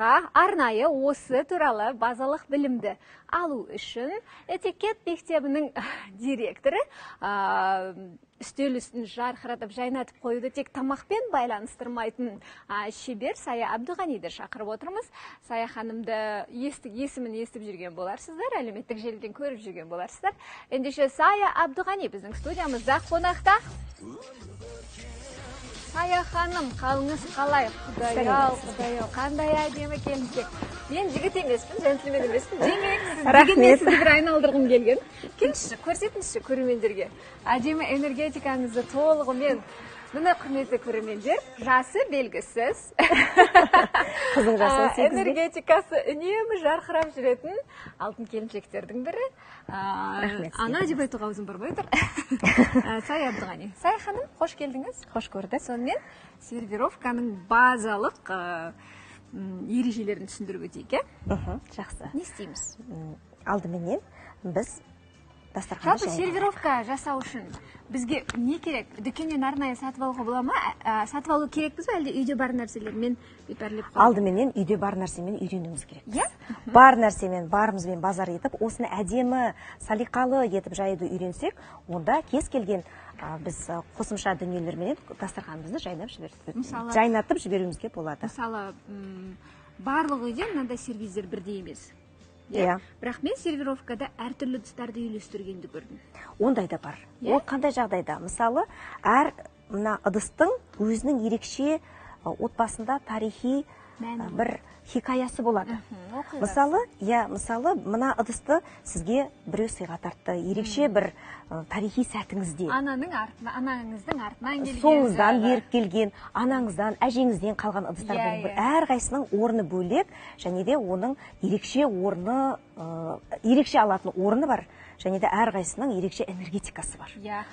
Арнайы осы туралы базалық білімді алу үшін этикет мектебінің директоры үстел үстін жарқыратып жайнатып қоюды тек тамақпен байланыстырмайтын шебер Сая Абдуғаниді шақырып отырмыз. Сая ханымды есімін естіп жүрген боларсыздар, әлеуметтік желіден көріп жүрген боларсыздар. Ендеше Сая Абдуғани біздің студиямызда қонақта. Сая ханым, қалыңыз қалай? Құдай-ау, қандай әдемі келіншек. Мен жігіт емеспін, джентльмен емеспін. Демек, сізге сізді бір айналдырғым келген. Келіңізші, көрсетіңізші көрермендерге. Әдемі энергетикаңызды толығымен. Міне құрметті көрермендер, жасы белгісіз. Қызың жасы 8. Энергетикасы үнемі жарқырап жүретін алтын келіншектердің бірі. Ана деп айтуға өзім бар ғой. Сая Абдуғани. Сая ханым, қош келдіңіз. Қош көрдік. Сонымен сервировканың базалық ережелерін түсіндіріп өтейік. Жақсы. Не істейміз? Алдыменен біз дастарханды жалпы сервировка жасау үшін бізге не керек? Дүкеннен арнайы сатып алуға бола ма? Сатып алу керекпіз бе, әлде үйде бар нәрселермен бетарлеп қойып? Алдыменен үйде бар нәрсемен үйренуіміз керек. Иә? Бар нәрсемен, барымызбен базар етіп, осыны әдемі, салиқалы етіп жаюды үйренсек, онда кез келген біз қосымша дүниелермен дастарханымызды жайнатып жіберуімізге болады. Мысалы, барлық үйде мынандай сервиздер бірдей емес. Иә. Бірақ мен сервировкада әртүрлі ыдыстарды үйлестіргенді көрдім. Ондай да бар. Ол қандай жағдайда? Мысалы, әр мына ыдыстың өзінің ерекше отбасында тарихи бір хикаясы болады. Мысалы, мына ыдысты сізге біреу сыйға тартты. Ерекше бір тарихи сәтіңізде. Анаңыздың артынан келген. Соңыңыздан еріп келген, анаңыздан, әжеңізден қалған ыдыстардың әр қайсының орны бөлек, және де оның ерекше алатын орны бар. Және де әр қайсының ерекше энергетикасы бар.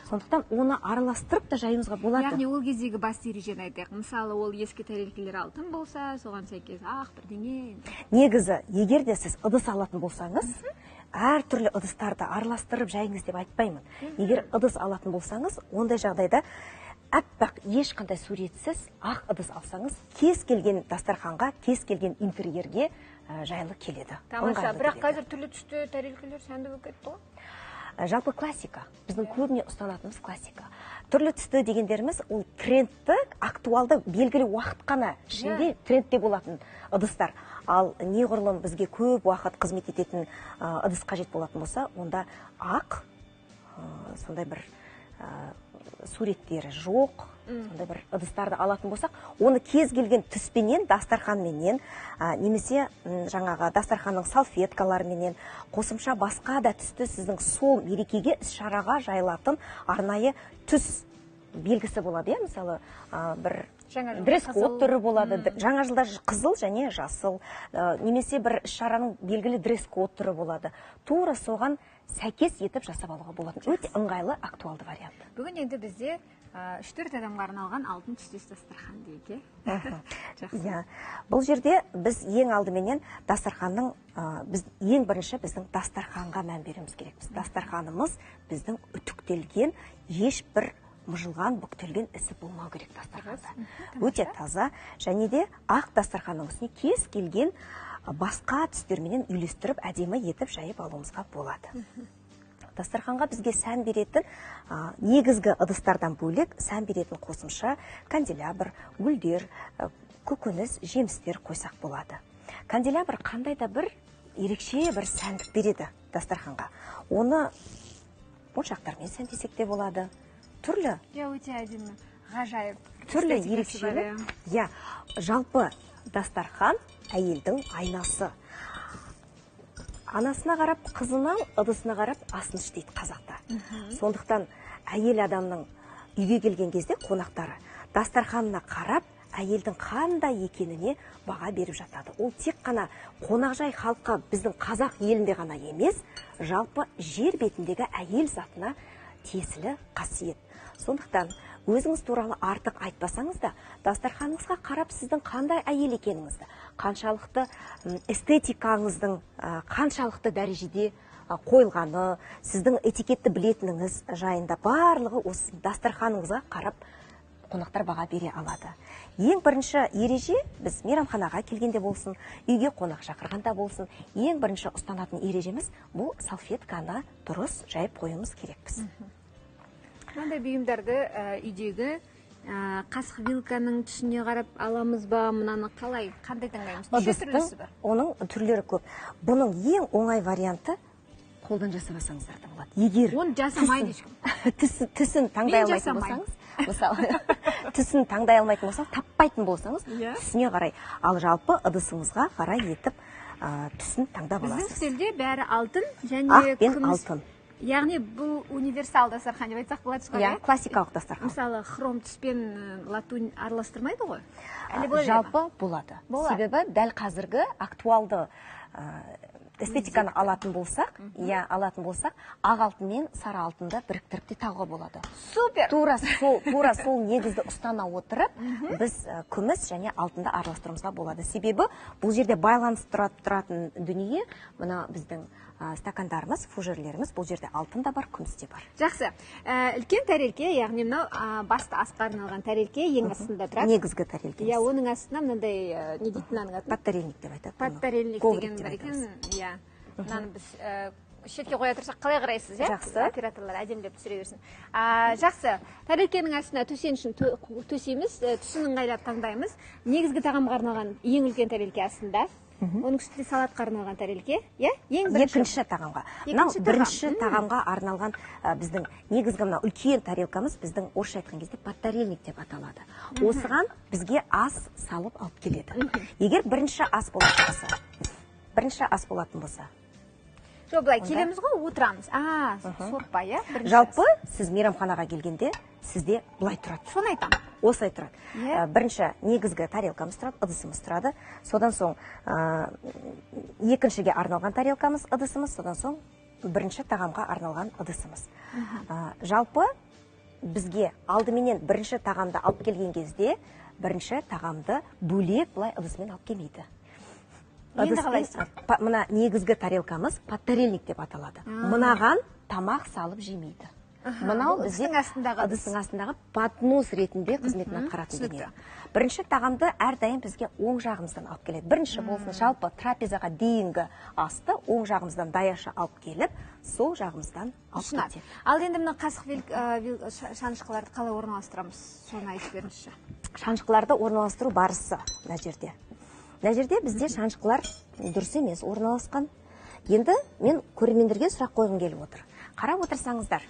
Сондықтан оны араластырып та жаюымызға болады. Яғни ол кездегі басты ережені айтайық. Мысалы, ол ескі тәрелкелер алтын болса, соған сәйкес бірдеңе. Негізі, егер де сіз ыдыс алатын болсаңыз, әртүрлі ыдыстарды араластырып жайыңыз деп айтпаймын. Егер ыдыс алатын болсаңыз, ондай жағдайда әппақ ешқандай суретсіз ақ ыдыс алсаңыз, кез келген дастарханға, кез келген интерьерге жайлы келеді. Тамаша, бірақ қазір түрлі түсті тәрелкелер сәнді болып кетті ғой? Жалпы классика. Біздің көбіне ұстанатымыз классика. Түрлі түсті дегендеріміз ол трендті, актуалды белгілі уақыт қана ішінде трендте болатын ыдыстар. Ал неғұрлым бізге көп уақыт қызмет ететін ыдыс қажет болатын болса, онда ақ, сондай бір суреттері жоқ, сондай бір ыдыстарды алатын болсақ, оны кез келген түспенен, дастарханменен, немесе жаңағы дастарханның салфеткаларменен, қосымша басқа да түсті сіздің сол мерекеге, іс-шараға жайылатын арнайы түс белгісі болады. Мысалы, бір дресс-код түрі болады. Жаңа жылда қызыл және жасыл, немесе бір іс-шараның белгілі дресс-код түрі болады. Тура соған сәйкес етіп жасап алуға болады. Өте ыңғайлы, актуалды вариант. Бүгін енді бізде 3-4 адамға арналған алтын түстес дастархан дейік. Иә. Бұл жерде біз ең алдыменен дастарханның, ең бірінші біздің дастарханға мән беруіміз керекпіз. Дастарханымыз біздің үтіктелген, ешбір мұжылған, бүктелген ісі болмау керек дастарханда. Өте таза, және де ақ дастарханның үстіне кез келген басқа түстерменен үйлестіріп, әдемі етіп жайып алуымызға болады. Дастарханға бізге сән беретін, негізгі ыдыстардан бөлек сән беретін қосымша канделябр, гүлдер, көкөніс, жемістер қойсақ болады. Канделябр қандай да бір ерекше бір сәндік береді дастарханға. Оны моншақтармен сәндесек те болады. Түрлі. Өте әдемі, ғажайып. Түрлі ерекшелік. Жалпы дастархан әйелдің айнасы. Анасына қарап, қызынан ыдысына қарап, асын іштейді қазақта. Сондықтан әйел адамның үйге келген кезде қонақтары дастарханына қарап, әйелдің қандай екеніне баға беріп жатады. Ол тек қана қонақжай халыққа, біздің қазақ елінде ғана емес, жалпы жер бетіндегі әйел затына тиесілі қасиет. Сондықтан өзіңіз туралы артық айтпасаңыз да, дастарханыңызға қарап сіздің қандай әйел екеніңізді, қаншалықты эстетикаңыздың қаншалықты дәрежеде қойылғаны, сіздің этикетті білетініңіз жайында барлығы осы дастарханыңызға қарап қонақтар баға бере алады. Ең бірінші ереже, біз мейрамханаға келгенде болсын, үйге қонақ шақырғанда болсын, ең бірінші ұстанатын ережеміз бұл салфетканы дұрыс жайып қоюымыз керекпіз. Мынандай бұйымдарды үйдегі қасық вилканың түсіне қарап аламыз ба, мынаны қалай, қандай таңдаймыз? Неше түрлісі бар? Оның түрлері көп. Бұның ең оңай варианты қолдан жасамасаңыздар да болады. Егер оны жасамайды ешкім. Түсін таңдай алмайтын болсаңыз, мысалы, түсін таңдай алмайтын болсаңыз, таппайтын болсаңыз, түсіне қарай, ал жалпы ыдысыңызға қарай етіп түсін таңдап аласыз. Біздің стильде бәрі алтын және ақ пен күміс. алтын. Яғни бұл универсал дастархан деп айтсақ болады шығар, иә? Классикалық дастархан. Мысалы, хром түспен латунь араластырмайды ғой? Жалпы болады. Себебі дәл қазіргі актуалды эстетиканы алатын болсақ, ақ алтын мен сары алтынды біріктіріп те тағуға болады. Супер! Тура сол негізді ұстана отырып, біз күміс және алтынды араластыруымызға болады. Себебі бұл жерде байланыстырып тұратын дүние, мына біздің стакандарымыз, фужерлеріміз, бұл жерде алтын да бар, күміс те бар. Жақсы. Үлкен тәрелке, яғни мынау басты асқа арналған тәрелке ең астында тұрады. Негізгі тәрелке. Иә, оның астына мынандай не дейтін атын? Подтарельник деп айтады. Подтарельник деген бар екен. Иә. Мынаны біз шетке қоя тұрсақ қалай қарайсыз, иә? Жақсы. Операторлар әдемілеп түсіре берсін. Жақсы. Тәрелкенің астына төсенішін төсейміз, түсін ыңғайлап таңдаймыз. Негізгі тағамға арналған ең үлкен тәрелке астында. Оның үстінде салатқа арналған тәрелке, иә? Екінші тағамға. Бірінші тағамға арналған біздің негізгі мына үлкен тарелкамыз біздің орысша айтқан кезде подтарельник деп аталады. Осыған бізге ас салып алып келеді. Егер бірінші ас болатын болса. Жоқ, былай келеміз ғой, отырамыз. Сорпа, иә? Жалпы сіз мейрамханаға келгенде сізде былай тұрады. Соны айтамын. Осылай тұрады. Бірінші негізгі тарелкамыз тұрады, ыдысымыз тұрады. Содан соң екіншіге арналған тарелкамыз, ыдысымыз, содан соң бірінші тағамға арналған ыдысымыз. Жалпы бізге алдыменен бірінші тағамды алып келген кезде, бірінші тағамды бөлек былай ыдысымен алып келмейді. Мына негізгі тарелкамыз подтарельник деп аталады. Мынаған тамақ салып жемейді. Мынау біздің ыдыстың астындағы поднос ретінде қызметін атқаратын дүние. Бірінші тағамды әрдайым бізге оң жағымыздан алып келеді. Бірінші болсын, жалпы трапезаға дейінгі асты оң жағымыздан даяшы алып келіп, сол жағымыздан алып кетеді. Ал енді мына қасық шанышқыларды қалай орналастырамыз? Соны айтып беріңізші. Шанышқыларды орналастыру барысы мына жерде. Мына жерде бізде шанышқылар дұрыс емес орналасқан. Енді мен көрермендерге сұрақ қойғым келіп отыр. Қарап отырсаңыздар,